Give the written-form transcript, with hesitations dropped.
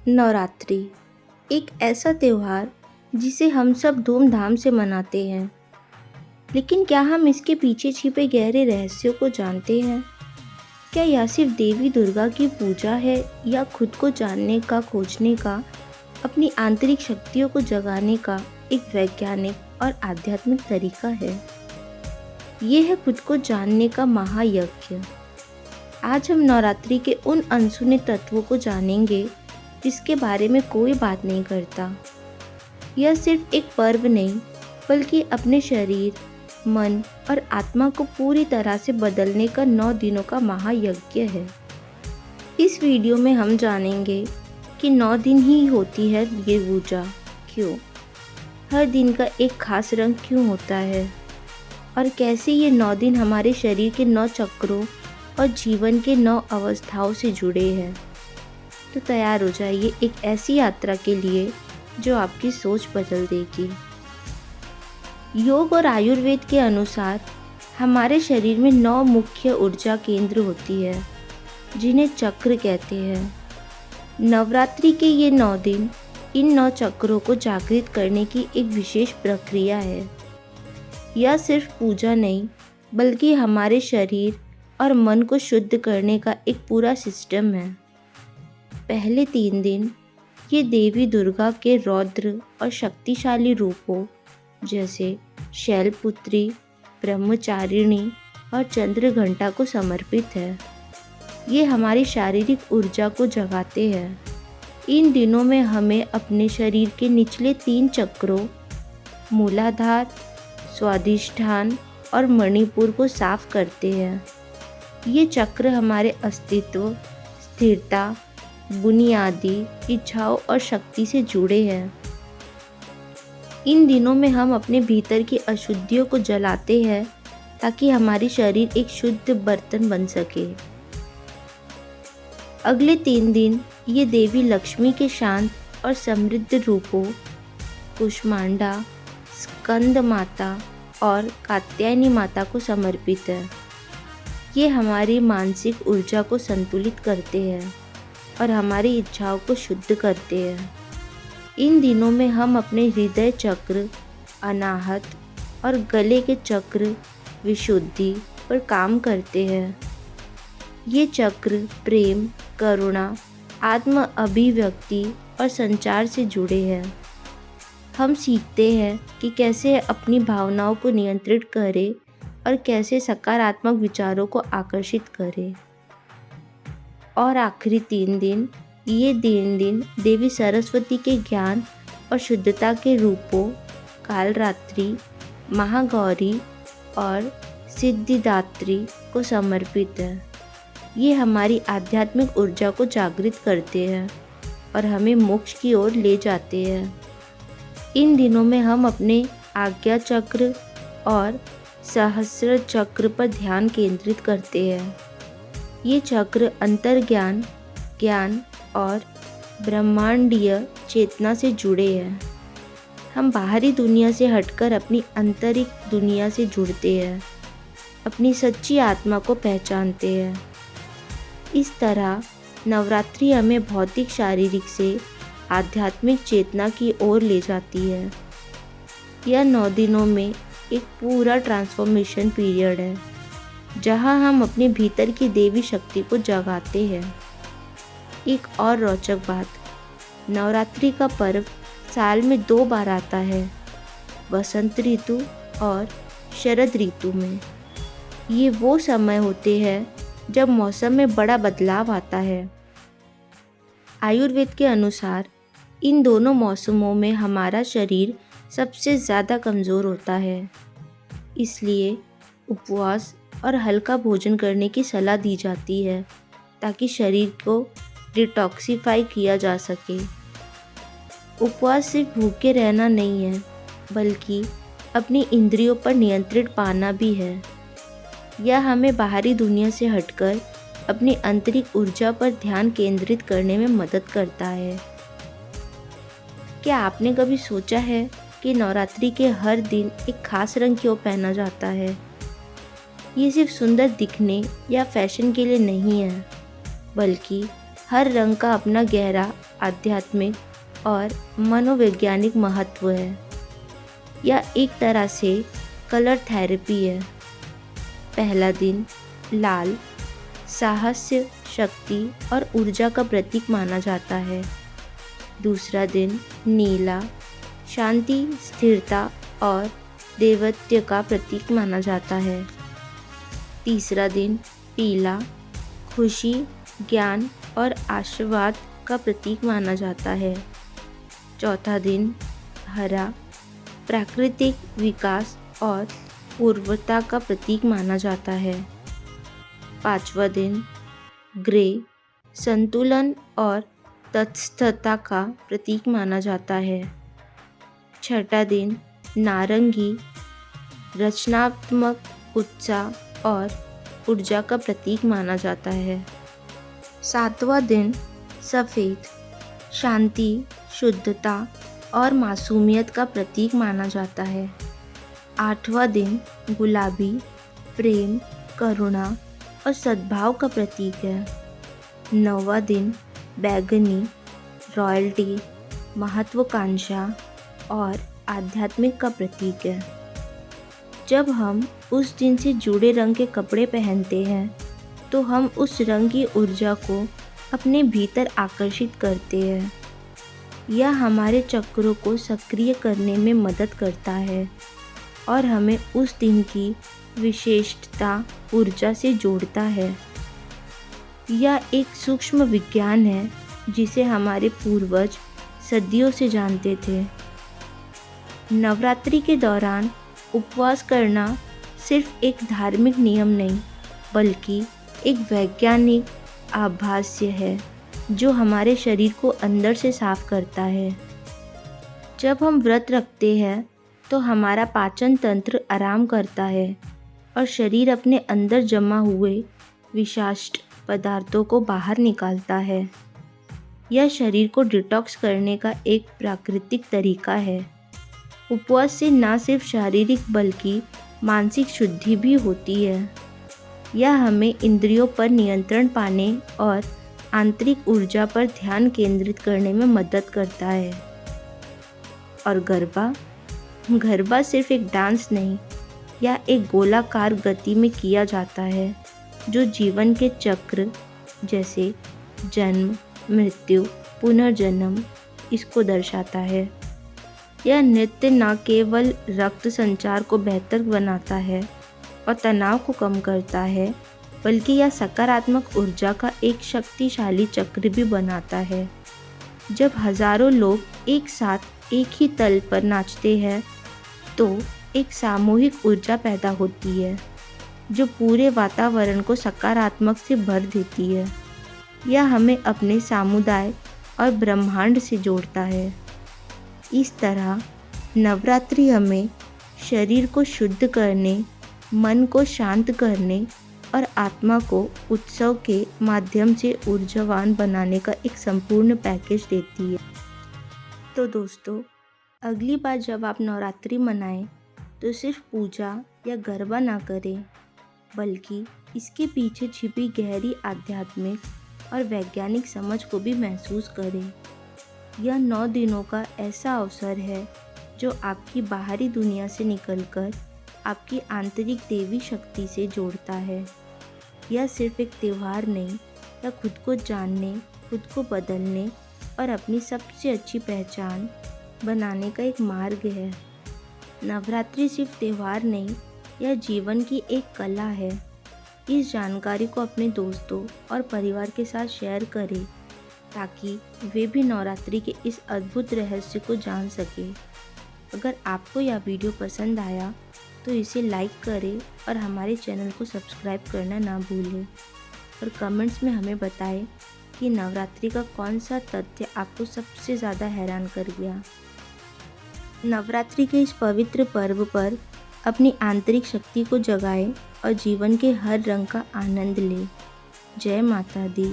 नवरात्रि एक ऐसा त्योहार जिसे हम सब धूमधाम से मनाते हैं, लेकिन क्या हम इसके पीछे छिपे गहरे रहस्यों को जानते हैं? क्या यह सिर्फ देवी दुर्गा की पूजा है या खुद को जानने का, खोजने का, अपनी आंतरिक शक्तियों को जगाने का एक वैज्ञानिक और आध्यात्मिक तरीका है? ये है खुद को जानने का महायज्ञ। आज हम नवरात्रि के उन अनसुने तत्वों को जानेंगे जिसके बारे में कोई बात नहीं करता। यह सिर्फ एक पर्व नहीं, बल्कि अपने शरीर, मन और आत्मा को पूरी तरह से बदलने का 9 दिनों का महायज्ञ है। इस वीडियो में हम जानेंगे कि 9 दिन ही होती है ये पूजा, क्यों, हर दिन का एक खास रंग क्यों होता है और कैसे ये 9 दिन हमारे शरीर के 9 चक्रों और जीवन के 9 अवस्थाओं से जुड़े हैं। तो तैयार हो जाइए एक ऐसी यात्रा के लिए जो आपकी सोच बदल देगी। योग और आयुर्वेद के अनुसार हमारे शरीर में 9 मुख्य ऊर्जा केंद्र होती है, जिन्हें चक्र कहते हैं। नवरात्रि के ये 9 दिन इन 9 चक्रों को जागृत करने की एक विशेष प्रक्रिया है। यह सिर्फ पूजा नहीं, बल्कि हमारे शरीर और मन को शुद्ध करने का एक पूरा सिस्टम है। पहले 3 दिन ये देवी दुर्गा के रौद्र और शक्तिशाली रूपों जैसे शैलपुत्री, ब्रह्मचारिणी और चंद्रघंटा को समर्पित है। ये हमारी शारीरिक ऊर्जा को जगाते हैं। इन दिनों में हमें अपने शरीर के निचले 3 चक्रों मूलाधार, स्वादिष्ठान और मणिपुर को साफ करते हैं। ये चक्र हमारे अस्तित्व, स्थिरता, बुनियादी इच्छाओं और शक्ति से जुड़े हैं। इन दिनों में हम अपने भीतर की अशुद्धियों को जलाते हैं ताकि हमारी शरीर एक शुद्ध बर्तन बन सके। अगले 3 दिन ये देवी लक्ष्मी के शांत और समृद्ध रूपों कुष्मांडा, स्कंद माता और कात्यायनी माता को समर्पित है। ये हमारी मानसिक ऊर्जा को संतुलित करते हैं और हमारी इच्छाओं को शुद्ध करते हैं। इन दिनों में हम अपने हृदय चक्र, अनाहत और गले के चक्र विशुद्धि पर काम करते हैं। ये चक्र प्रेम, करुणा, आत्म अभिव्यक्ति और संचार से जुड़े हैं। हम सीखते हैं कि कैसे अपनी भावनाओं को नियंत्रित करें और कैसे सकारात्मक विचारों को आकर्षित करें। और आखिरी 3 दिन ये 3 दिन देवी सरस्वती के ज्ञान और शुद्धता के रूपों कालरात्रि, महागौरी और सिद्धिदात्री को समर्पित है। ये हमारी आध्यात्मिक ऊर्जा को जागृत करते हैं और हमें मोक्ष की ओर ले जाते हैं। इन दिनों में हम अपने आज्ञा चक्र और सहस्र चक्र पर ध्यान केंद्रित करते हैं। ये चक्र अंतर्ज्ञान, ज्ञान और ब्रह्मांडीय चेतना से जुड़े हैं। हम बाहरी दुनिया से हटकर अपनी आंतरिक दुनिया से जुड़ते हैं, अपनी सच्ची आत्मा को पहचानते हैं। इस तरह नवरात्रि हमें भौतिक शारीरिक से आध्यात्मिक चेतना की ओर ले जाती है। यह 9 दिनों में एक पूरा ट्रांसफॉर्मेशन पीरियड है, जहां हम अपने भीतर की देवी शक्ति को जगाते हैं। एक और रोचक बात, नवरात्रि का पर्व साल में 2 बार आता है, वसंत ऋतु और शरद ऋतु में। ये वो समय होते हैं जब मौसम में बड़ा बदलाव आता है। आयुर्वेद के अनुसार इन दोनों मौसमों में हमारा शरीर सबसे ज़्यादा कमज़ोर होता है। इसलिए उपवास और हल्का भोजन करने की सलाह दी जाती है ताकि शरीर को डिटॉक्सिफाई किया जा सके। उपवास सिर्फ भूखे रहना नहीं है, बल्कि अपनी इंद्रियों पर नियंत्रण पाना भी है। यह हमें बाहरी दुनिया से हटकर अपनी आंतरिक ऊर्जा पर ध्यान केंद्रित करने में मदद करता है। क्या आपने कभी सोचा है कि नवरात्रि के हर दिन एक खास रंग क्यों पहना जाता है? ये सिर्फ सुंदर दिखने या फैशन के लिए नहीं है, बल्कि हर रंग का अपना गहरा आध्यात्मिक और मनोवैज्ञानिक महत्व है। यह एक तरह से कलर थेरेपी है। पहला दिन लाल साहस्य, शक्ति और ऊर्जा का प्रतीक माना जाता है। दूसरा दिन नीला शांति, स्थिरता और देवत्व का प्रतीक माना जाता है। तीसरा दिन पीला खुशी, ज्ञान और आशीर्वाद का प्रतीक माना जाता है। चौथा दिन हरा प्राकृतिक विकास और पूर्वता का प्रतीक माना जाता है। पांचवा दिन ग्रे संतुलन और तटस्थता का प्रतीक माना जाता है। छठा दिन नारंगी रचनात्मक, उत्साह और ऊर्जा का प्रतीक माना जाता है। सातवां दिन सफ़ेद शांति, शुद्धता और मासूमियत का प्रतीक माना जाता है। आठवां दिन गुलाबी प्रेम, करुणा और सद्भाव का प्रतीक है। नौवां दिन बैंगनी रॉयल्टी, महत्वाकांक्षा और आध्यात्मिक का प्रतीक है। जब हम उस दिन से जुड़े रंग के कपड़े पहनते हैं तो हम उस रंग की ऊर्जा को अपने भीतर आकर्षित करते हैं। यह हमारे चक्रों को सक्रिय करने में मदद करता है और हमें उस दिन की विशेषता ऊर्जा से जोड़ता है। यह एक सूक्ष्म विज्ञान है जिसे हमारे पूर्वज सदियों से जानते थे। नवरात्रि के दौरान उपवास करना सिर्फ एक धार्मिक नियम नहीं, बल्कि एक वैज्ञानिक आभास्य है जो हमारे शरीर को अंदर से साफ करता है। जब हम व्रत रखते हैं तो हमारा पाचन तंत्र आराम करता है और शरीर अपने अंदर जमा हुए विषाक्त पदार्थों को बाहर निकालता है। यह शरीर को डिटॉक्स करने का एक प्राकृतिक तरीका है। उपवास से न सिर्फ शारीरिक बल्कि मानसिक शुद्धि भी होती है। यह हमें इंद्रियों पर नियंत्रण पाने और आंतरिक ऊर्जा पर ध्यान केंद्रित करने में मदद करता है। और गरबा सिर्फ एक डांस नहीं, यह एक गोलाकार गति में किया जाता है जो जीवन के चक्र जैसे जन्म, मृत्यु, पुनर्जन्म इसको दर्शाता है। यह नृत्य न केवल रक्त संचार को बेहतर बनाता है और तनाव को कम करता है, बल्कि यह सकारात्मक ऊर्जा का एक शक्तिशाली चक्र भी बनाता है। जब हजारों लोग एक साथ एक ही तल पर नाचते हैं तो एक सामूहिक ऊर्जा पैदा होती है जो पूरे वातावरण को सकारात्मक से भर देती है। यह हमें अपने समुदाय और ब्रह्मांड से जोड़ता है। इस तरह नवरात्रि हमें शरीर को शुद्ध करने, मन को शांत करने और आत्मा को उत्सव के माध्यम से ऊर्जावान बनाने का एक संपूर्ण पैकेज देती है। तो दोस्तों, अगली बार जब आप नवरात्रि मनाएं तो सिर्फ पूजा या गरबा ना करें, बल्कि इसके पीछे छिपी गहरी आध्यात्मिक और वैज्ञानिक समझ को भी महसूस करें। यह 9 दिनों का ऐसा अवसर है जो आपकी बाहरी दुनिया से निकलकर आपकी आंतरिक देवी शक्ति से जोड़ता है। यह सिर्फ एक त्यौहार नहीं, यह खुद को जानने, खुद को बदलने और अपनी सबसे अच्छी पहचान बनाने का एक मार्ग है। नवरात्रि सिर्फ त्यौहार नहीं, यह जीवन की एक कला है। इस जानकारी को अपने दोस्तों और परिवार के साथ शेयर करें ताकि वे भी नवरात्रि के इस अद्भुत रहस्य को जान सकें। अगर आपको यह वीडियो पसंद आया तो इसे लाइक करें और हमारे चैनल को सब्सक्राइब करना ना भूलें और कमेंट्स में हमें बताएं कि नवरात्रि का कौन सा तथ्य आपको सबसे ज़्यादा हैरान कर गया। नवरात्रि के इस पवित्र पर्व पर अपनी आंतरिक शक्ति को जगाएं और जीवन के हर रंग का आनंद लें। जय माता दी।